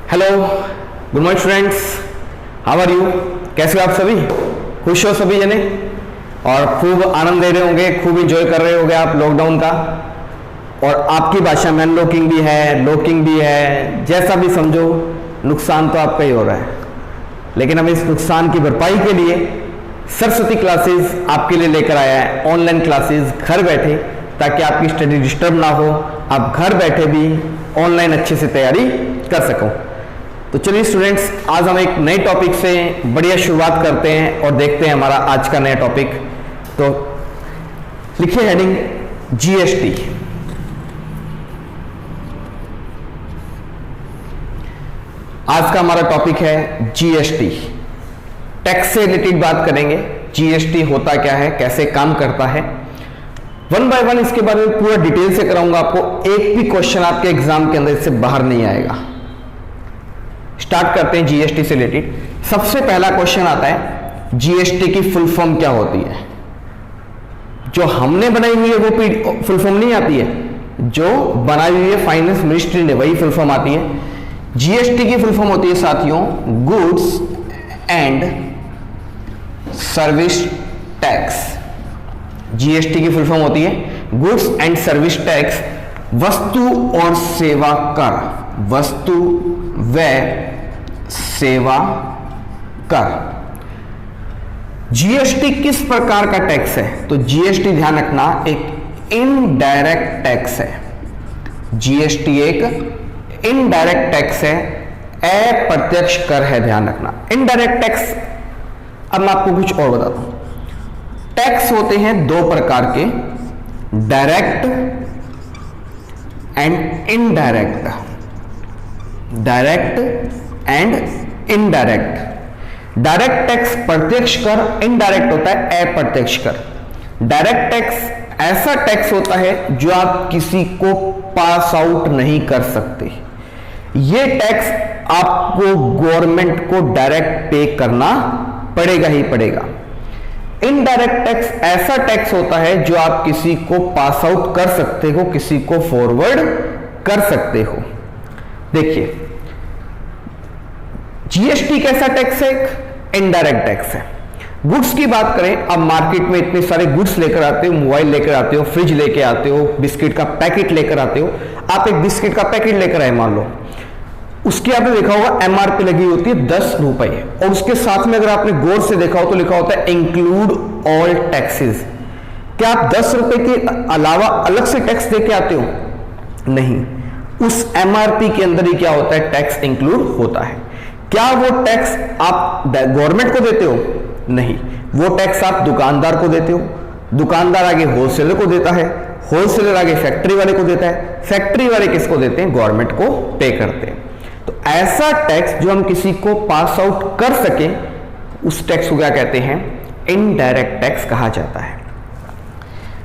Hello, good morning students, how are you? कैसे हो आप सभी? खुश हो सभी जने और खूब आनंद ले रहे होंगे, खूब एंजॉय कर रहे होंगे आप लॉकडाउन का। और आपकी भाषा में अनलॉकिंग भी है, लॉकिंग भी है, जैसा भी समझो, नुकसान तो आपका ही हो रहा है। लेकिन हम इस नुकसान की भरपाई के लिए सरस्वती क्लासेस आपके लिए लेकर आया है, ऑनलाइन क्लासेस घर बैठे, ताकि आपकी स्टडी डिस्टर्ब ना हो, आप घर बैठे भी ऑनलाइन अच्छे से तैयारी कर सको। तो चलिए स्टूडेंट्स, आज हम एक नए टॉपिक से बढ़िया शुरुआत करते हैं और देखते हैं हमारा आज का नया टॉपिक। तो लिखिए हेडिंग जीएसटी। आज का हमारा टॉपिक है जीएसटी। टैक्स से रिलेटेड बात करेंगे, जीएसटी होता क्या है, कैसे काम करता है, वन बाय वन इसके बारे में पूरा डिटेल से कराऊंगा आपको। एक भी क्वेश्चन आपके एग्जाम के अंदर इससे बाहर नहीं आएगा। स्टार्ट करते हैं जीएसटी से रिलेटेड। सबसे पहला क्वेश्चन आता है, जीएसटी की फुल फॉर्म क्या होती है? जो हमने बनाई हुई है वो फुल फॉर्म नहीं आती है, जो बनाई हुई है फाइनेंस मिनिस्ट्री ने वही फुल फॉर्म आती है। जीएसटी की फुल फॉर्म होती है साथियों, goods and service tax. GST की फुल फॉर्म होती है गुड्स एंड सर्विस टैक्स, वस्तु और सेवा कर, वस्तु व सेवा कर। जीएसटी किस प्रकार का टैक्स है? तो जीएसटी ध्यान रखना एक इनडायरेक्ट टैक्स है। जीएसटी एक इनडायरेक्ट टैक्स है, अप्रत्यक्ष कर है, ध्यान रखना। इनडायरेक्ट टैक्स, अब मैं आपको कुछ और बताता हूं। टैक्स होते हैं दो प्रकार के, direct and indirect. Direct and indirect. Direct tax प्रत्यक्ष कर, इनडायरेक्ट होता है अप्रत्यक्ष कर। डायरेक्ट टैक्स ऐसा टैक्स होता है जो आप किसी को पास आउट नहीं कर सकते। यह टैक्स आपको गवर्नमेंट को डायरेक्ट पे करना पड़ेगा ही पड़ेगा। इनडायरेक्ट टैक्स ऐसा टैक्स होता है जो आप किसी को पास आउट कर सकते हो, किसी को फॉरवर्ड कर सकते हो। देखिए, जीएसटी कैसा टैक्स है? इनडायरेक्ट टैक्स है। गुड्स की बात करें, अब मार्केट में इतने सारे गुड्स लेकर आते हो, मोबाइल लेकर आते हो, फ्रिज लेकर आते हो, बिस्किट का पैकेट लेकर आते हो। आप एक बिस्किट का पैकेट लेकर आए मान लो, उसकी आपने देखा होगा एमआरपी लगी होती है 10 रुपए, और उसके साथ में अगर आपने गौर से देखा हो तो लिखा होता है इंक्लूड ऑल टैक्सेस। क्या आप 10 रुपए के अलावा अलग से टैक्स देके आते हो? नहीं, उस एमआरपी के अंदर ही क्या होता है, टैक्स इंक्लूड होता है। क्या वो टैक्स आप गवर्नमेंट को देते हो? नहीं, वो टैक्स आप दुकानदार को देते हो, दुकानदार आगे होलसेलर को देता है, होलसेलर आगे फैक्ट्री वाले को देता है, फैक्ट्री वाले किसको देते हैं? गवर्नमेंट को पे करते हैं। तो ऐसा टैक्स जो हम किसी को पास आउट कर सके, उस टैक्स को क्या कहते हैं? इनडायरेक्ट टैक्स कहा जाता है।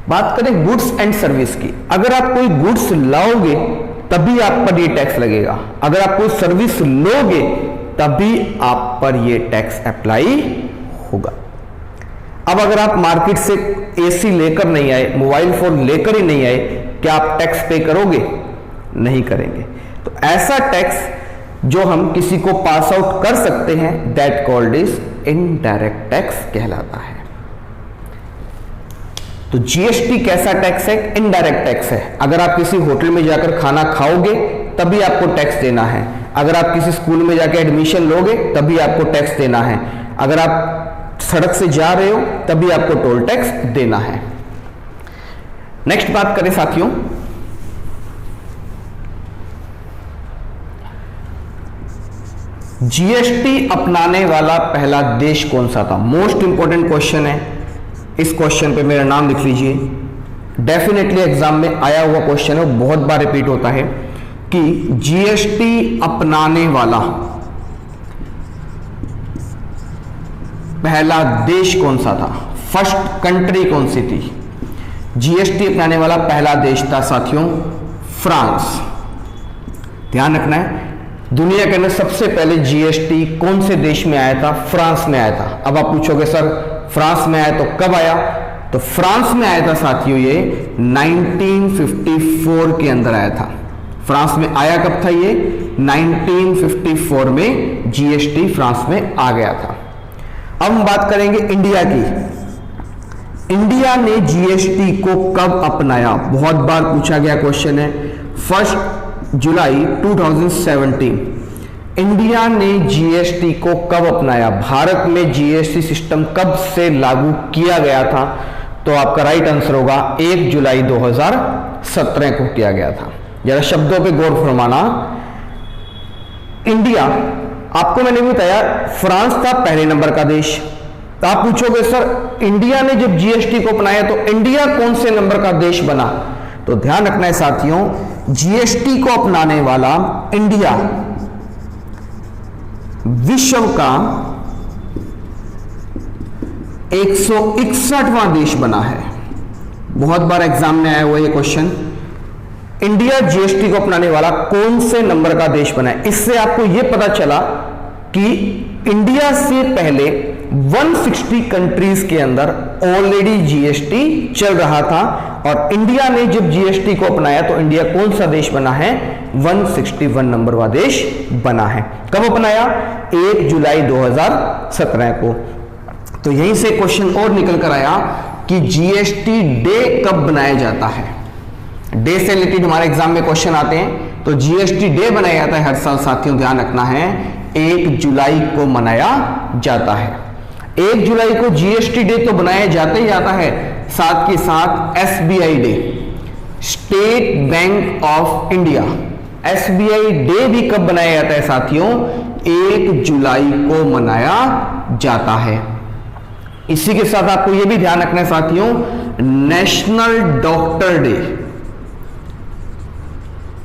बात करें गुड्स एंड सर्विस की, अगर आप कोई गुड्स लाओगे तभी आप पर ये टैक्स लगेगा, अगर आप कोई सर्विस लोगे तभी आप पर ये टैक्स अप्लाई होगा। अब अगर आप मार्केट से एसी लेकर नहीं आए, मोबाइल फोन लेकर ही नहीं आए, क्या आप टैक्स पे करोगे? नहीं करेंगे। तो ऐसा टैक्स जो हम किसी को पास आउट कर सकते हैं, that called is indirect tax कहलाता है। तो जीएसटी कैसा टैक्स है? इनडायरेक्ट टैक्स है। अगर आप किसी होटल में जाकर खाना खाओगे तभी आपको टैक्स देना है, अगर आप किसी स्कूल में जाकर एडमिशन लोगे तभी आपको टैक्स देना है, अगर आप सड़क से जा रहे हो तभी आपको टोल टैक्स देना है। नेक्स्ट बात करें साथियों, जीएसटी अपनाने वाला पहला देश कौन सा था? मोस्ट इंपॉर्टेंट क्वेश्चन है। इस क्वेश्चन पे मेरा नाम लिख लीजिए, डेफिनेटली एग्जाम में आया हुआ क्वेश्चन है, बहुत बार रिपीट होता है कि जीएसटी अपनाने वाला पहला देश कौन सा था? फर्स्ट कंट्री कौन सी थी? जीएसटी अपनाने वाला पहला देश था साथियों फ्रांस। ध्यान रखना है, दुनिया के अंदर सबसे पहले जीएसटी कौन से देश में आया था? फ्रांस में आया था। अब आप पूछोगे सर फ्रांस में आया तो कब आया? तो फ्रांस में आया था साथियों ये 1954 के अंदर आया था। फ्रांस में आया कब था ये? 1954 में जीएसटी फ्रांस में आ गया था। अब हम बात करेंगे इंडिया की। इंडिया ने जीएसटी को कब अपनाया? बहुत बार पूछा गया क्वेश्चन है। 1 जुलाई 2017 इंडिया ने जीएसटी को कब अपनाया? भारत में जीएसटी सिस्टम कब से लागू किया गया था? तो आपका राइट आंसर होगा 1 जुलाई 2017 को किया गया था। जरा शब्दों पे गौर फरमाना। इंडिया, आपको मैंने बताया फ्रांस था पहले नंबर का देश। तो आप पूछोगे सर इंडिया ने जब जीएसटी को अपनाया तो इंडिया कौन से नंबर का देश बना? तो ध्यान रखना है साथियों, जीएसटी को अपनाने वाला इंडिया विश्व का 161वां देश बना है। बहुत बार एग्जाम में आया हुआ ये क्वेश्चन, इंडिया जीएसटी को अपनाने वाला कौन से नंबर का देश बना है। इससे आपको यह पता चला कि इंडिया से पहले 160 कंट्रीज के अंदर ऑलरेडी जीएसटी चल रहा था और इंडिया ने जब जीएसटी को अपनाया तो इंडिया कौन सा देश बना है? 161 नंबर वाला देश बना है। कब अपनाया? 1 जुलाई 2017 को। तो यहीं से क्वेश्चन और निकल कर आया कि जीएसटी डे कब बनाया जाता है। डे से रिलेटेड हमारे एग्जाम में क्वेश्चन आते हैं। तो जीएसटी डे बनाया जाता है हर साल साथियों, ध्यान रखना है 1 जुलाई को मनाया जाता है। 1 जुलाई को जीएसटी डे तो बनाया जाता ही जाता है, साथ के साथ SBI day, state bank of India, SBI day भी कब बनाया जाता है साथियों? 1 जुलाई को मनाया जाता है। इसी के साथ आपको यह भी ध्यान रखना है साथियों, नेशनल डॉक्टर डे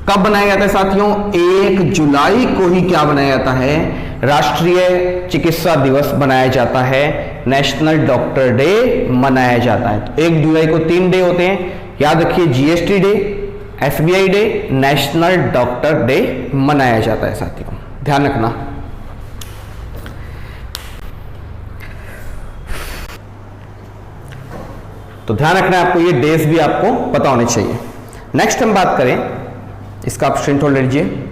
कब बनाया जाता है साथियों? 1 जुलाई को ही क्या बनाया जाता है? राष्ट्रीय चिकित्सा दिवस बनाया जाता है, नेशनल डॉक्टर डे मनाया जाता है। 1 जुलाई को 3 डे होते हैं, याद रखिए, GST day, SBI day, national doctor day मनाया जाता है साथियों, ध्यान रखना। तो ध्यान रखना आपको, ये डेज भी आपको पता होने चाहिए। नेक्स्ट हम बात करें, इसका आप स्क्रीनशॉट ले लीजिए।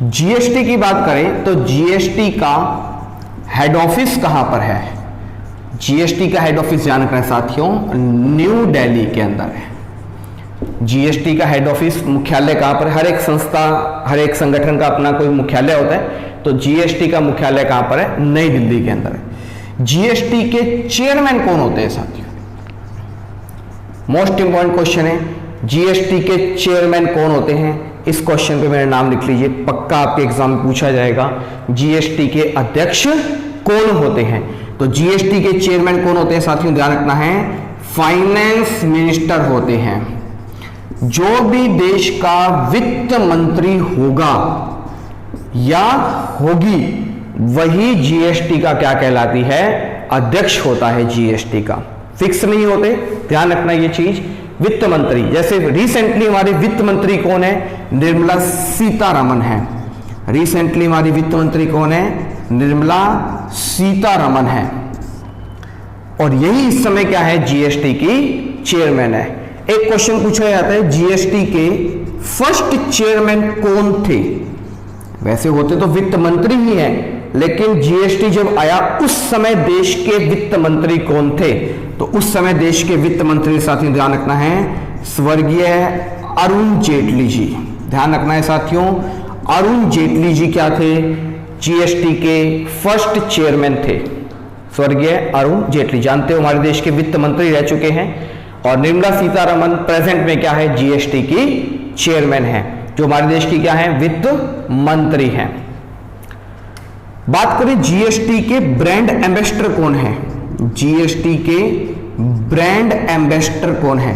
जीएसटी की बात करें तो जीएसटी का हेड ऑफिस कहां पर है? जीएसटी का हेड ऑफिस ध्यान रखना साथियों, न्यू दिल्ली के अंदर है। जीएसटी का हेड ऑफिस, मुख्यालय कहां पर? हर एक संस्था, हर एक संगठन का अपना कोई मुख्यालय होता है, तो जीएसटी का मुख्यालय कहां पर है? नई दिल्ली के अंदर है। जीएसटी के चेयरमैन कौन होते हैं साथियों? मोस्ट इंपॉर्टेंट क्वेश्चन है, जीएसटी के चेयरमैन कौन होते हैं? इस क्वेश्चन पे मेरा नाम लिख लीजिए, पक्का आपके एग्जाम में पूछा जाएगा। जीएसटी के अध्यक्ष कौन होते हैं? तो जीएसटी के चेयरमैन कौन होते हैं साथियों, ध्यान रखना है, फाइनेंस मिनिस्टर होते हैं। जो भी देश का वित्त मंत्री होगा या होगी, वही जीएसटी का क्या कहलाती है? अध्यक्ष होता है जीएसटी का। फिक्स नहीं होते, ध्यान रखना ये चीज। वित्त मंत्री, जैसे रिसेंटली हमारे वित्त मंत्री कौन है? निर्मला सीतारमन है। रिसेंटली हमारी वित्त मंत्री कौन है? निर्मला सीतारमन है। और यही इस समय क्या है? जीएसटी की चेयरमैन है। एक क्वेश्चन पूछा जाता है, जीएसटी के फर्स्ट चेयरमैन कौन थे? वैसे होते तो वित्त मंत्री ही हैं, लेकिन जीएसटी जब आया उस समय देश के वित्त मंत्री कौन थे? तो उस समय देश के वित्त मंत्री साथियों ध्यान रखना है, स्वर्गीय अरुण जेटली जी। ध्यान रखना है साथियों, अरुण जेटली जी क्या थे? जीएसटी के फर्स्ट चेयरमैन थे, स्वर्गीय अरुण जेटली। जानते हो हमारे देश के वित्त मंत्री रह चुके हैं। और निर्मला सीतारमन प्रेजेंट में क्या है? जीएसटी की चेयरमैन है, जो हमारे देश की क्या है? वित्त मंत्री हैं। बात करें जीएसटी के ब्रांड एम्बेसडर कौन है? जीएसटी के ब्रांड एम्बेसडर कौन है?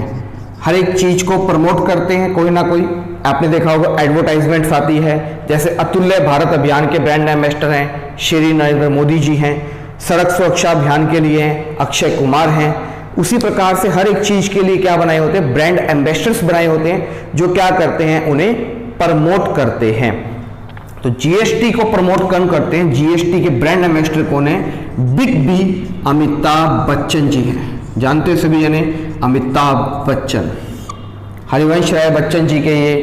हर एक चीज को प्रमोट करते हैं कोई ना कोई। आपने देखा होगा एडवर्टाइजमेंट्स आती है, जैसे अतुल्य भारत अभियान के ब्रांड एम्बेसडर हैं श्री नरेंद्र मोदी जी हैं, सड़क सुरक्षा अभियान के लिए अक्षय कुमार हैं। उसी प्रकार से हर एक चीज के लिए क्या बनाए होते हैं? ब्रांड एम्बेसडर्स बनाए होते हैं, जो क्या करते हैं? उन्हें प्रमोट करते हैं। तो जीएसटी को प्रमोट कौन करते हैं, जीएसटी के ब्रांड एम्बेसडर कौन है, बिग बी अमिताभ बच्चन जी हैं। जानते हो सभी जने अमिताभ बच्चन, हरिवंश राय बच्चन जी के ये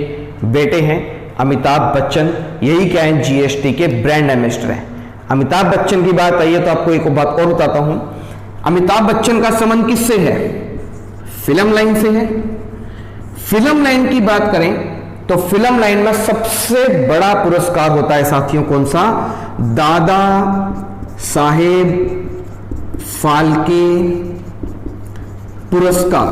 बेटे हैं अमिताभ बच्चन, यही क्या है जीएसटी के ब्रांड एम्बेसडर हैं। अमिताभ बच्चन की बात आई है तो आपको एक बात और बताता हूं, अमिताभ बच्चन का संबंध किससे है, फिल्म लाइन से है। फिल्म लाइन की बात करें तो फिल्म लाइन में सबसे बड़ा पुरस्कार होता है साथियों, कौन सा, दादा साहेब फाल्के पुरस्कार।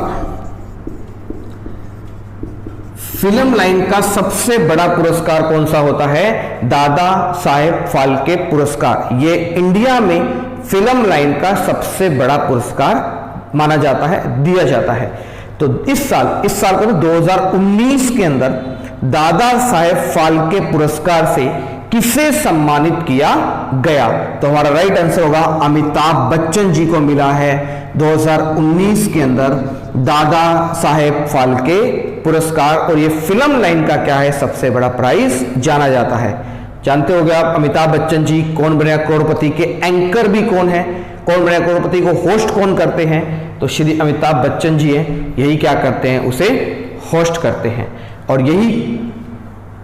फिल्म लाइन का सबसे बड़ा पुरस्कार कौन सा होता है, दादा साहेब फाल्के पुरस्कार। ये इंडिया में फिल्म लाइन का सबसे बड़ा पुरस्कार माना जाता है, दिया जाता है। तो इस साल को 2019 के अंदर दादा साहेब फाल्के पुरस्कार से किसे सम्मानित किया गया, तो हमारा राइट आंसर होगा अमिताभ बच्चन जी को मिला है 2019 के अंदर दादा साहेब फाल्के पुरस्कार। और ये फिल्म लाइन का क्या है, सबसे बड़ा प्राइज जाना जाता है। जानते होंगे आप अमिताभ बच्चन जी कौन बनेगा करोड़पति के एंकर भी कौन है, कौन बनेगा करोड़पति को होस्ट कौन करते हैं, तो श्री अमिताभ बच्चन जी हैं, यही क्या करते हैं, उसे होस्ट करते हैं। और यही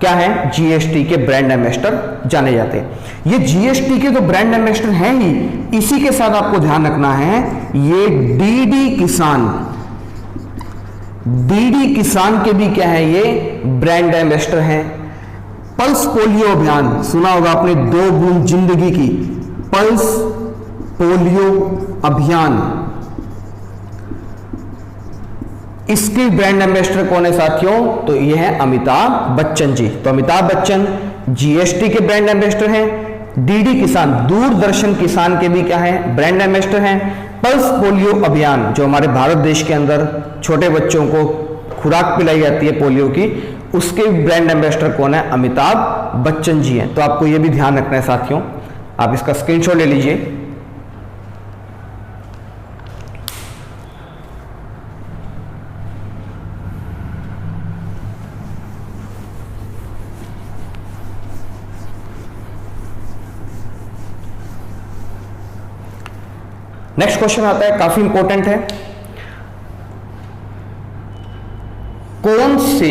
क्या है, जीएसटी के ब्रांड एम्बेसडर जाने जाते हैं। ये जीएसटी के जो ब्रांड एम्बेसडर हैं ही, इसी के साथ आपको ध्यान रखना है, ये डीडी किसान के भी क्या है, ये ब्रांड एम्बेसडर हैं। पल्स पोलियो अभियान सुना होगा आपने, 2 बूंद जिंदगी की, पल्स पोलियो अभियान, इसके ब्रांड एम्बेसडर कौन है साथियों, तो ये है अमिताभ बच्चन जी। तो अमिताभ बच्चन जीएसटी के ब्रांड एम्बेसडर हैं, डीडी किसान दूरदर्शन किसान के भी क्या है, ब्रांड एम्बेसडर हैं। पल्स पोलियो अभियान जो हमारे भारत देश के अंदर छोटे बच्चों को खुराक पिलाई जाती है पोलियो की, उसके ब्रांड एम्बेसडर कौन है, अमिताभ बच्चन जी हैं। तो आपको यह भी ध्यान रखना है साथियों, आप इसका स्क्रीनशॉट ले लीजिए। नेक्स्ट क्वेश्चन आता है, काफी इंपॉर्टेंट है, कौन से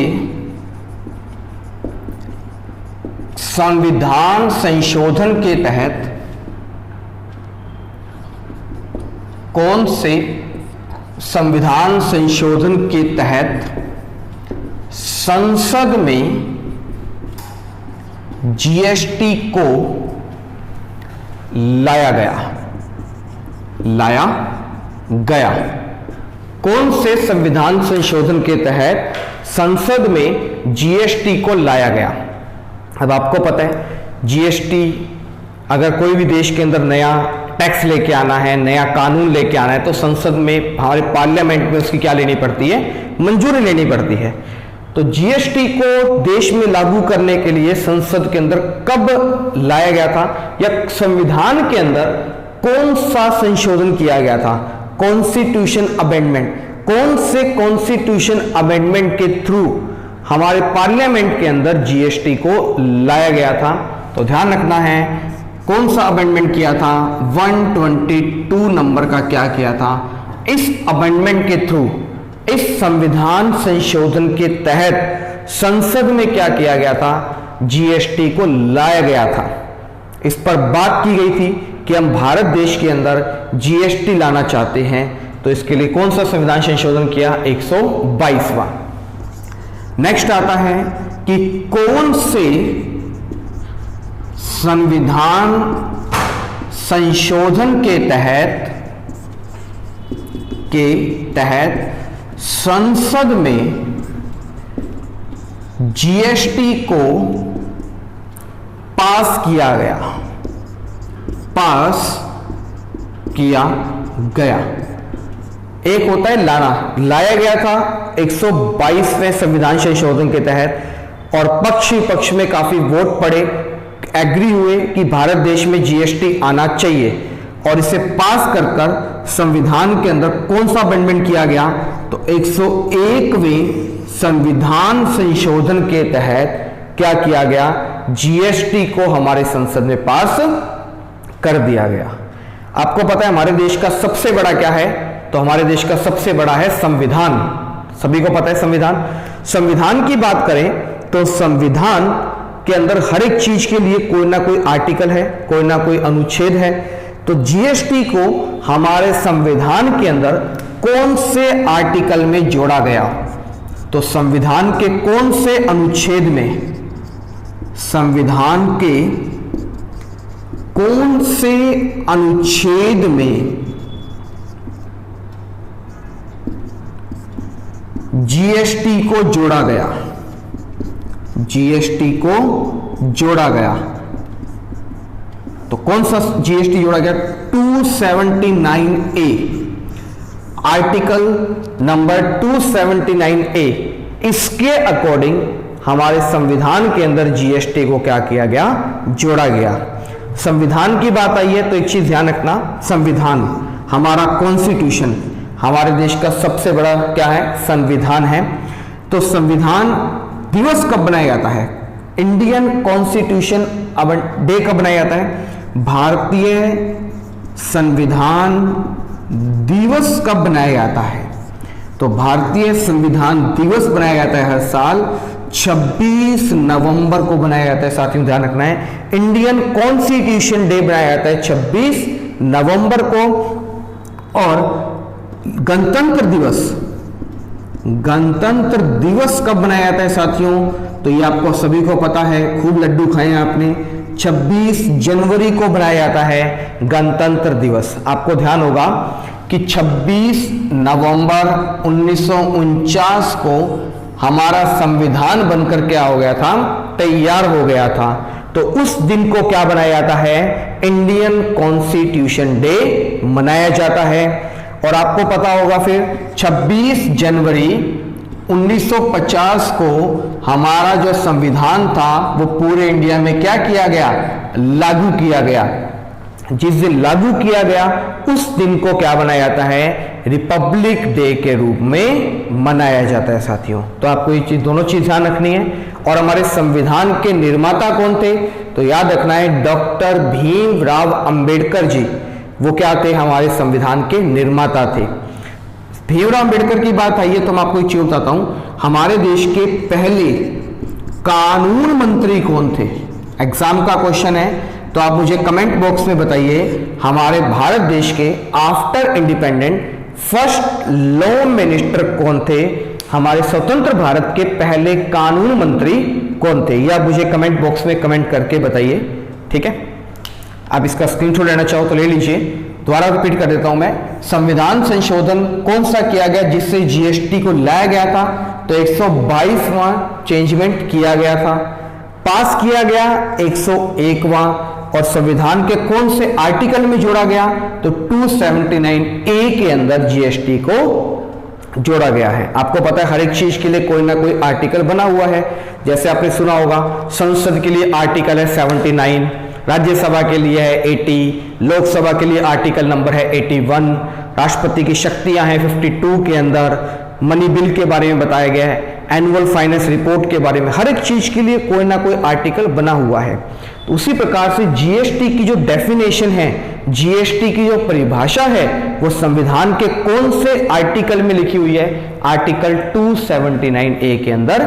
संविधान संशोधन के तहत, कौन से संविधान संशोधन के तहत संसद में जीएसटी को लाया गया, कौन से संविधान संशोधन के तहत संसद में जीएसटी को लाया गया। अब आपको पता है जीएसटी अगर कोई भी देश के अंदर नया टैक्स लेके आना है, नया कानून लेके आना है, तो संसद में हमारे पार्लियामेंट में उसकी क्या लेनी पड़ती है, मंजूरी लेनी पड़ती है। तो जीएसटी को देश में लागू करने के लिए संसद के अंदर कब लाया गया था, या संविधान के अंदर कौन सा संशोधन किया गया था, कॉन्स्टिट्यूशन अमेंडमेंट, कौन से कॉन्स्टिट्यूशन अमेंडमेंट के थ्रू हमारे पार्लियामेंट के अंदर जीएसटी को लाया गया था। तो ध्यान रखना है कौन सा अमेंडमेंट किया था, 122 नंबर का क्या किया था। इस अमेंडमेंट के थ्रू, इस संविधान संशोधन के तहत संसद में क्या किया गया था, जीएसटी को लाया गया था। इस पर बात की गई थी कि हम भारत देश के अंदर जीएसटी लाना चाहते हैं, तो इसके लिए कौन सा संविधान संशोधन किया, 122वां। नेक्स्ट आता है कि कौन से संविधान संशोधन के तहत संसद में जीएसटी को पास किया गया। एक होता है लाया गया था 122वें संविधान संशोधन के तहत, और पक्ष विपक्ष में काफी वोट पड़े, एग्री हुए कि भारत देश में जीएसटी आना चाहिए, और इसे पास कर संविधान के अंदर कौन सा अमेंडमेंट किया गया, तो 101वें संविधान संशोधन के तहत क्या किया गया, जीएसटी को हमारे संसद में पास कर दिया गया। आपको पता है हमारे देश का सबसे बड़ा क्या है, तो हमारे देश का सबसे बड़ा है संविधान। सभी को पता है संविधान। संविधान की बात करें तो संविधान के अंदर हर एक चीज के लिए कोई ना कोई आर्टिकल है, कोई ना कोई अनुच्छेद है। तो जीएसटी को हमारे संविधान के अंदर कौन से आर्टिकल में जोड़ा गया, तो संविधान के कौन से अनुच्छेद में, संविधान के कौन से अनुच्छेद में जीएसटी को जोड़ा गया, जीएसटी को जोड़ा गया। तो कौन सा जीएसटी जोड़ा गया, 279A, आर्टिकल नंबर 279A। इसके अकॉर्डिंग हमारे संविधान के अंदर जीएसटी को क्या किया गया, जोड़ा गया। संविधान की बात आई है तो एक चीज ध्यान रखना, संविधान हमारा कॉन्स्टिट्यूशन, हमारे देश का सबसे बड़ा क्या है, संविधान है। तो संविधान दिवस कब बनाया जाता है, इंडियन कॉन्स्टिट्यूशन डे कब बनाया जाता है, भारतीय संविधान दिवस कब बनाया जाता है, तो भारतीय संविधान दिवस बनाया जाता है हर साल 26 नवंबर को बनाया जाता है। साथियों ध्यान रखना है, इंडियन कॉन्स्टिट्यूशन डे बनाया जाता है 26 नवंबर को। और गणतंत्र दिवस, गणतंत्र दिवस कब बनाया जाता है साथियों, तो ये आपको सभी को पता है, खूब लड्डू खाए आपने, 26 जनवरी को बनाया जाता है गणतंत्र दिवस। आपको ध्यान होगा कि 26 नवंबर 1949 को हमारा संविधान बनकर क्या हो गया था, तैयार हो गया था। तो उस दिन को क्या बनाया जाता है, इंडियन कॉन्स्टिट्यूशन डे मनाया जाता है। और आपको पता होगा फिर 26 जनवरी 1950 को हमारा जो संविधान था वो पूरे इंडिया में क्या किया गया, लागू किया गया। जिस दिन लागू किया गया उस दिन को क्या बनाया जाता है, रिपब्लिक डे के रूप में मनाया जाता है साथियों। तो आपको ये चीज, दोनों चीज ध्यान रखनी है। और हमारे संविधान के निर्माता कौन थे, तो याद रखना है डॉक्टर भीमराव अंबेडकर जी, वो क्या थे, हमारे संविधान के निर्माता थे। भीमराव अंबेडकर की बात आई है तो मैं आपको एक चीज बताता हूं, हमारे देश के पहले कानून मंत्री कौन थे, एग्जाम का क्वेश्चन है, तो आप मुझे कमेंट बॉक्स में बताइए हमारे भारत देश के after independent first law minister कौन थे, हमारे स्वतंत्र भारत के पहले कानून मंत्री कौन थे, या मुझे कमेंट बॉक्स में कमेंट करके बताइए। ठीक है, आप इसका स्क्रीनशॉट लेना चाहो तो ले लीजिए। दोबारा रिपीट कर देता हूं मैं, संविधान संशोधन कौन सा किया गया जिससे जीएसटी को लाया गया था, तो 122वां चेंजमेंट किया गया था, पास किया गया 101वां। और संविधान के कौन से आर्टिकल में जोड़ा गया, तो 279A के अंदर जीएसटी को जोड़ा गया है। आपको पता है हर एक चीज के लिए कोई ना कोई आर्टिकल बना हुआ है। जैसे आपने सुना होगा संसद के लिए आर्टिकल है 79, राज्यसभा के लिए है 80, लोकसभा के लिए आर्टिकल नंबर है 81, राष्ट्रपति की शक्तियां हैं 52 के अंदर, मनी बिल के बारे में बताया गया है, एनुअल फाइनेंस रिपोर्ट के बारे में, हर एक चीज के लिए कोई ना कोई आर्टिकल बना हुआ है। तो उसी प्रकार से जीएसटी की जो डेफिनेशन है, जीएसटी की जो परिभाषा है, वो संविधान के कौन से आर्टिकल में लिखी हुई है, आर्टिकल 279A के अंदर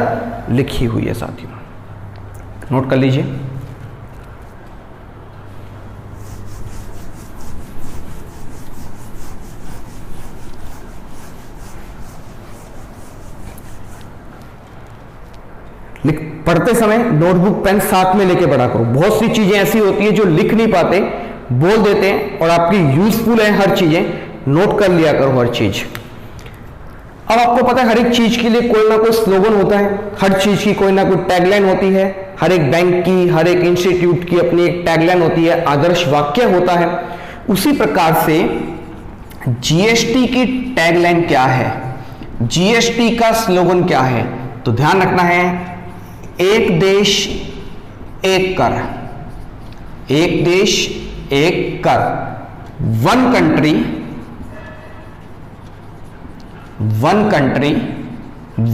लिखी हुई है साथियों, नोट कर लीजिए। पढ़ते समय नोटबुक पेन साथ में लेके पढ़ा करो। बहुत सी चीजें ऐसी होती है जो लिख नहीं पाते, बोल देते हैं, और आपकी यूजफुल है हर चीजें, नोट कर लिया करो हर चीज। अब आपको पता है हर एक चीज के लिए कोई ना कोई स्लोगन होता है, हर चीज की कोई ना कोई टैगलाइन होती है, हर एक बैंक की, हर एक इंस्टीट्यूट की अपनी एक टैगलाइन होती है, आदर्श वाक्य होता है। उसी प्रकार से जीएसटी की टैगलाइन क्या है, जीएसटी का स्लोगन क्या है, तो ध्यान रखना है, एक देश एक कर, एक देश एक कर, वन कंट्री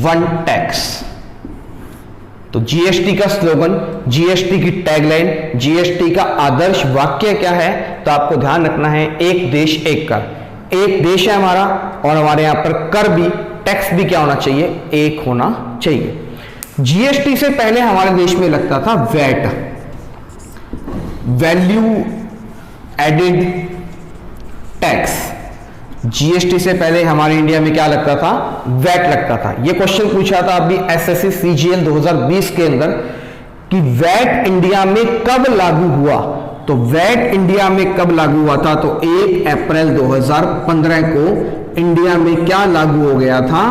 वन टैक्स। तो जीएसटी का स्लोगन, जीएसटी की टैगलाइन, जीएसटी का आदर्श वाक्य क्या है? तो आपको ध्यान रखना है, एक देश एक कर। एक देश है हमारा और हमारे यहां पर कर भी, टैक्स भी क्या होना चाहिए? एक होना चाहिए। जीएसटी से पहले हमारे देश में लगता था VAT, value added tax. GST से पहले हमारे इंडिया में क्या लगता था? वैट लगता था। यह क्वेश्चन पूछा था अभी एसएससी सीजीएल 2020 के अंदर कि वैट इंडिया में कब लागू हुआ। तो वैट इंडिया में कब लागू हुआ था? तो 1 अप्रैल 2015 को इंडिया में क्या लागू हो गया था?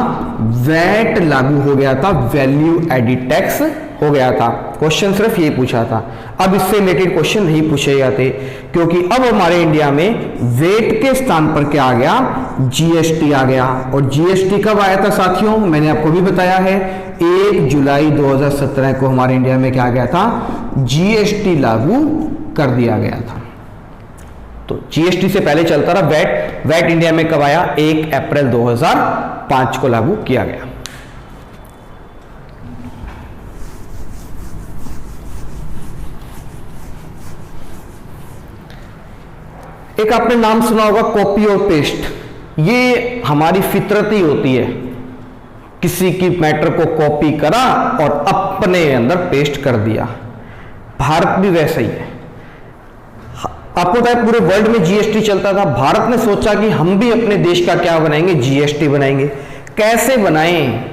वैट लागू हो गया था, वैल्यू एडेड टैक्स हो गया था। क्वेश्चन सिर्फ ये पूछा था। अब इससे रिलेटेड क्वेश्चन नहीं पूछे जाते, क्योंकि अब हमारे इंडिया में वेट के स्थान पर क्या आ गया? जीएसटी आ गया। और जीएसटी कब आया था साथियों? मैंने आपको भी बताया है, 1 जुलाई 2017 को हमारे इंडिया में क्या आ गया था? जीएसटी लागू कर दिया गया था। तो जीएसटी से पहले चलता रहा वैट। वैट इंडिया में कब आया? 1 अप्रैल 2005 को लागू किया गया। एक आपने नाम सुना होगा कॉपी और पेस्ट। ये हमारी फितरत ही होती है, किसी की मैटर को कॉपी करा और अपने अंदर पेस्ट कर दिया। भारत भी वैसा ही है। आपको पता है पूरे वर्ल्ड में जीएसटी चलता था। भारत ने सोचा कि हम भी अपने देश का क्या बनाएंगे? जीएसटी बनाएंगे। कैसे बनाएं?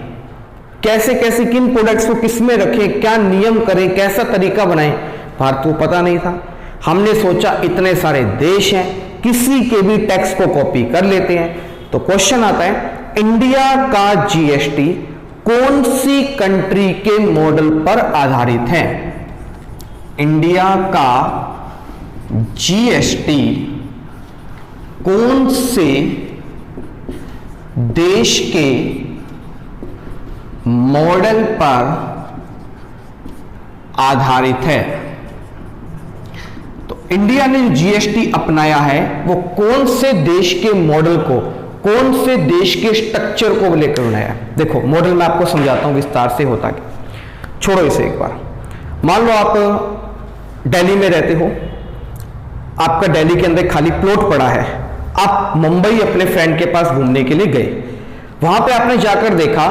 कैसे कैसे किन प्रोडक्ट्स को किस में रखें, क्या नियम करें, कैसा तरीका बनाएं? भारत को पता नहीं था। हमने सोचा इतने सारे देश हैं, किसी के भी टैक्स को कॉपी कर लेते हैं। तो क्वेश्चन आता है, इंडिया का जीएसटी कौन सी कंट्री के मॉडल पर आधारित है? इंडिया का जीएसटी कौन से देश के मॉडल पर आधारित है? तो इंडिया ने जो जीएसटी अपनाया है वो कौन से देश के मॉडल को, कौन से देश के स्ट्रक्चर को लेकर बनाया? देखो मॉडल मैं आपको समझाता हूं विस्तार से होता क्या। छोड़ो इसे एक बार। मान लो आप दिल्ली में रहते हो, आपका दिल्ली के अंदर खाली प्लॉट पड़ा है। आप मुंबई अपने फ्रेंड के पास घूमने के लिए गए। वहां पे आपने जाकर देखा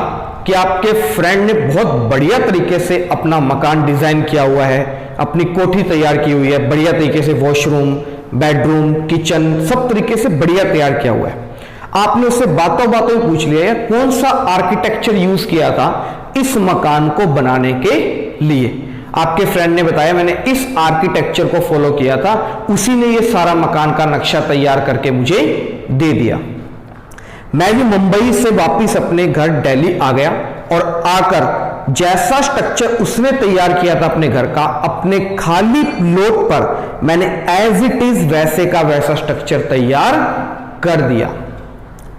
कि आपके फ्रेंड ने बहुत बढ़िया तरीके से अपना मकान डिजाइन किया हुआ है, अपनी कोठी तैयार की हुई है, बढ़िया तरीके से वॉशरूम, बेडरूम, किचन सब तरीके से बढ़िया तैयार किया हुआ है। आपने उससे बातों बातों में पूछ लिया कौन सा आर्किटेक्चर यूज किया था इस मकान को बनाने के लिए। आपके फ्रेंड ने बताया मैंने इस आर्किटेक्चर को फॉलो किया था, उसी ने ये सारा मकान का नक्शा तैयार करके मुझे दे दिया। मैं भी मुंबई से वापस अपने घर दिल्ली आ गया और आकर जैसा स्ट्रक्चर उसने तैयार किया था अपने घर का, अपने खाली प्लॉट पर मैंने एज इट इज वैसे का वैसा स्ट्रक्चर तैयार कर दिया।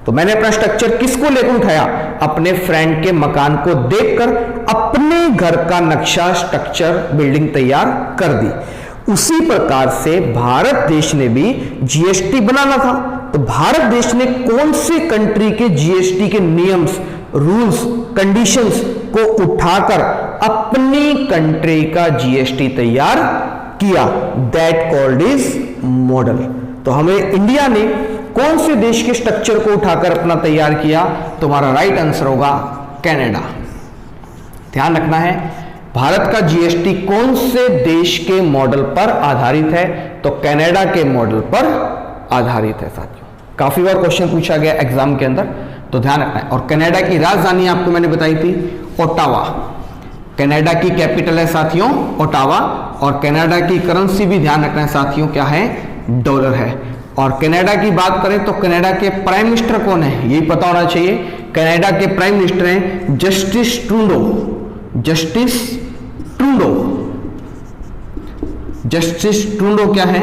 तो मैंने अपना स्ट्रक्चर किसको लेकर उठाया? अपने फ्रेंड के मकान को देखकर अपने घर का नक्शा, स्ट्रक्चर, बिल्डिंग तैयार कर दी। उसी प्रकार से भारत देश ने भी जीएसटी बनाना था। तो भारत देश ने कौन से कंट्री के जीएसटी के नियम्स, रूल्स, कंडीशंस को उठाकर अपनी कंट्री का जीएसटी तैयार किया? That called is model. तो हमें इंडिया ने कौन से देश के स्ट्रक्चर को उठाकर अपना तैयार किया? तुम्हारा राइट आंसर होगा कनाडा। ध्यान रखना है, भारत का जीएसटी कौन से देश के मॉडल पर आधारित है? तो कनाडा के मॉडल पर आधारित है साथियों। काफी बार क्वेश्चन पूछा गया एग्जाम के अंदर, तो ध्यान रखना है। और कनाडा की राजधानी आपको मैंने बताई थी ओटावा। कनाडा की कैपिटल है साथियों ओटावा। और कनाडा की करेंसी भी ध्यान रखना है साथियों, क्या है? डॉलर है। और कनाडा की बात करें तो कनाडा के प्राइम मिनिस्टर कौन है? यही पता होना चाहिए। कनाडा के प्राइम मिनिस्टर हैं justice Trudeau. Justice Trudeau, justice Trudeau क्या है?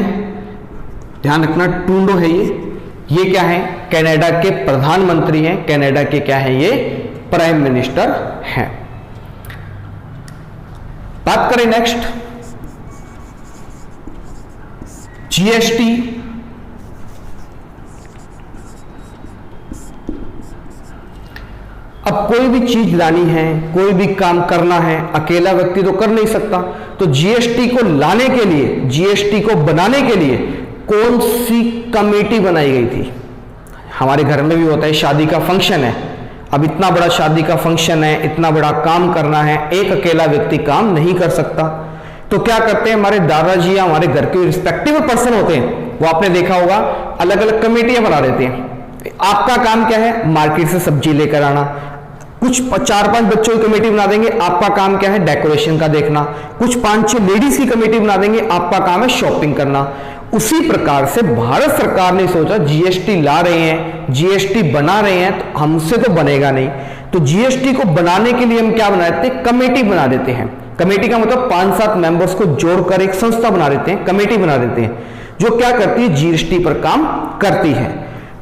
ध्यान रखना, ट्रूडो है ये क्या है? कनाडा के प्रधानमंत्री हैं। कनाडा के क्या है? ये प्राइम मिनिस्टर हैं। बात करें नेक्स्ट, जीएसटी अब कोई भी चीज लानी है, कोई भी काम करना है, अकेला व्यक्ति तो कर नहीं सकता। तो जीएसटी को लाने के लिए, जीएसटी को बनाने के लिए कौन सी कमेटी बनाई गई थी? हमारे घर में भी होता है, शादी का फंक्शन है, अब इतना बड़ा शादी का फंक्शन है, इतना बड़ा काम करना है, एक अकेला व्यक्ति काम नहीं कर सकता। तो क्या करते हैं हमारे दादाजी या हमारे घर के रिस्पेक्टिव पर्सन होते हैं, वो आपने देखा होगा अलग अलग कमेटियां बना देते हैं। आपका काम क्या है? मार्केट से सब्जी लेकर आना। कुछ 4-5 बच्चों की कमेटी बना देंगे, आपका काम क्या है? डेकोरेशन का देखना। कुछ 5-6 लेडीज की कमेटी बना देंगे, आपका काम है शॉपिंग करना। उसी प्रकार से भारत सरकार ने सोचा जीएसटी ला रहे हैं, जीएसटी बना रहे हैं, तो हमसे तो बनेगा नहीं, तो जीएसटी को बनाने के लिए हम क्या बना देते हैं? कमेटी बना देते हैं। कमेटी का मतलब 5-7 मेंबर्स को जोड़कर एक संस्था बना देते हैं, कमेटी बना देते हैं, जो क्या करती है? जीएसटी पर काम करती है।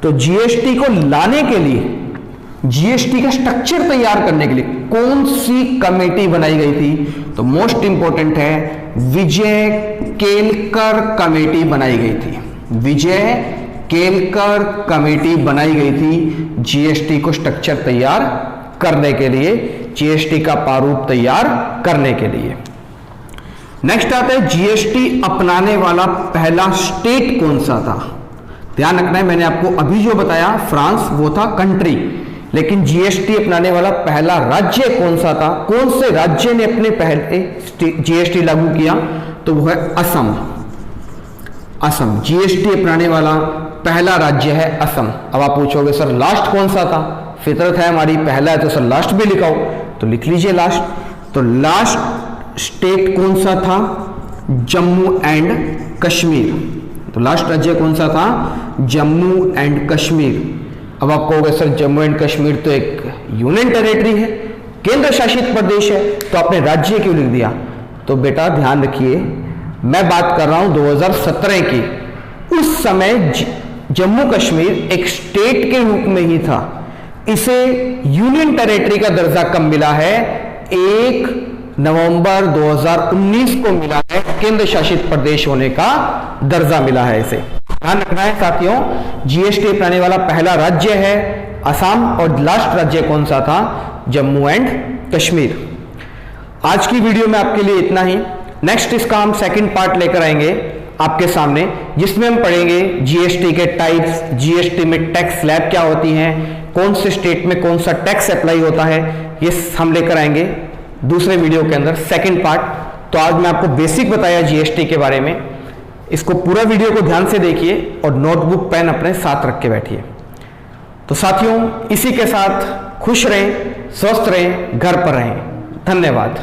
तो जीएसटी को लाने के लिए, जीएसटी का स्ट्रक्चर तैयार करने के लिए कौन सी कमेटी बनाई गई थी? तो मोस्ट इंपॉर्टेंट है, विजय केलकर कमेटी बनाई गई थी। विजय केलकर कमेटी बनाई गई थी जीएसटी को स्ट्रक्चर तैयार करने के लिए, जीएसटी का प्रारूप तैयार करने के लिए। नेक्स्ट आता है जीएसटी अपनाने वाला पहला स्टेट कौन सा था? ध्यान रखना है, मैंने आपको अभी जो बताया फ्रांस वो था कंट्री, लेकिन जीएसटी अपनाने वाला पहला राज्य कौन सा था? कौन से राज्य ने अपने पहले जीएसटी लागू किया? तो वो है असम। असम जीएसटी अपनाने वाला पहला राज्य है असम। अब आप पूछोगे सर लास्ट कौन सा था? फितरत है हमारी, पहला है तो सर लास्ट भी लिखाओ, तो लिख लीजिए लास्ट। तो लास्ट स्टेट कौन सा था? जम्मू एंड कश्मीर। तो लास्ट राज्य कौन सा था? जम्मू एंड कश्मीर। अब आप कहोगे सर जम्मू एंड कश्मीर तो एक यूनियन टेरिटरी है, केंद्र शासित प्रदेश है, तो आपने राज्य क्यों लिख दिया? तो बेटा ध्यान रखिए, मैं बात कर रहा हूं 2017 की। उस समय जम्मू कश्मीर एक स्टेट के रूप में ही था, इसे यूनियन टेरिटरी का दर्जा कब मिला है? 1 नवंबर 2019 को मिला है, केंद्र शासित प्रदेश होने का दर्जा मिला है इसे। ध्यान रखना है साथियों, जीएसटी अपनाने वाला पहला राज्य है असम और लास्ट राज्य कौन सा था? जम्मू एंड कश्मीर। आज की वीडियो में आपके लिए इतना ही। नेक्स्ट इसका हम सेकंड पार्ट लेकर आएंगे आपके सामने, जिसमें हम पढ़ेंगे जीएसटी के टाइप्स, जीएसटी में टैक्स स्लैब क्या होती हैं, कौन से स्टेट में कौन सा टैक्स अप्लाई होता है, ये हम लेकर आएंगे दूसरे वीडियो के अंदर सेकंड पार्ट। तो आज मैं आपको बेसिक बताया जीएसटी के बारे में, इसको पूरा वीडियो को ध्यान से देखिए और नोटबुक पेन अपने साथ रख के बैठिए। तो साथियों इसी के साथ खुश रहें, स्वस्थ रहें, घर पर रहें। धन्यवाद।